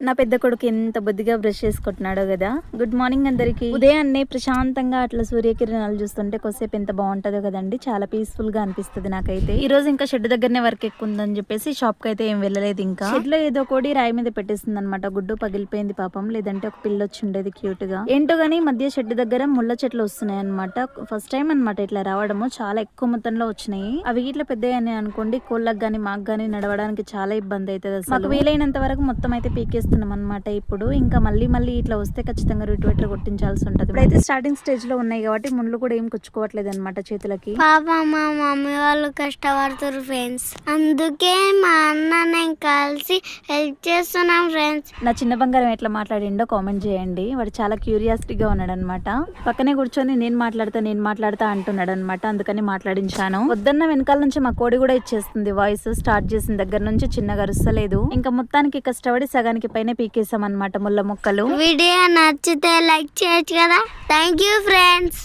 నా పెద్ద కొడుకు ఎంత బుద్ధిగా బ్రష్ చేసుకుంటున్నాడో కదా. గుడ్ మార్నింగ్ అందరికి. ఉదయాన్నే ప్రశాంతంగా అట్లా సూర్యకిరణాలు చూస్తుంటే కొద్దిసేపు ఎంత బాగుంటుందో కదండి. చాలా పీస్ఫుల్ గా అనిపిస్తుంది నాకైతే. ఈ రోజు ఇంకా షెడ్ దగ్గరనే వర్క్ ఎక్కువ ఉందని చెప్పేసి షాప్ కి అయితే ఏం వెళ్ళలేదు. ఇంకా షెడ్ లో ఏదో కోడి రాయి మీద పెట్టేస్తుంది అనమాట. గుడ్డు పగిలిపోయింది పాపం, లేదంటే ఒక పిల్ల వచ్చి ఉండేది క్యూట్ గా. ఏంటో గానీ మధ్య షెడ్ దగ్గర ముళ్ళ చెట్లు వస్తున్నాయి అనమాట. ఫస్ట్ టైం అనమాట ఇట్లా రావడము. చాలా ఎక్కువ మొత్తంలో వచ్చినాయి. అవి ఇట్లా పెద్దగానే అనుకోండి, కోళ్ళకి గానీ మాకు గానీ నడవడానికి చాలా ఇబ్బంది అవుతుంది. మాకు వీలైనంత వరకు మొత్తం అయితే పీకేస్తున్నాం అనమాట. ఇప్పుడు ఇంకా మళ్ళీ ఇట్లా వస్తే ఖచ్చితంగా రూట్ కొట్టించాల్సి ఉంటది. ఇప్పుడైతే స్టార్టింగ్ స్టేజ్ లో ఉన్నాయి కాబట్టి ముళ్ళు కూడా ఏం కుచ్చుకోవట్లేదు అనమాట చేతులకి. పాప మా మమ్మీ వాళ్ళు కష్టపడుతారు ఫ్రెండ్స్, అందుకే మా అన్న నేను కలిసి హెల్ప్ చేస్తున్నాం ఫ్రెండ్స్. నా చిన్న బంగారం ఎట్లా మాట్లాడిండో కామెంట్ చేయండి. వాడు చాలా క్యూరియాసిటీగా ఉన్నాడు అనమాట. పక్కనే కూర్చొని నేను మాట్లాడతా అంటున్నాడు అనమాట. అందుకని మాట్లాడించాను. వద్దన్న వెనకాల నుంచి మా కోడి కూడా ఇచ్చేస్తుంది వాయిస్. స్టార్ట్ చేసిన దగ్గర నుంచి చిన్నగా అరుస్తలేదు. ఇంకా మొత్తానికి కష్టపడి సగానికి పైన పీకేసాం అనమాట ముళ్ళ మొక్కలు. వీడియో నచ్చితే లైక్ చేయొచ్చు కదా. Thank you friends.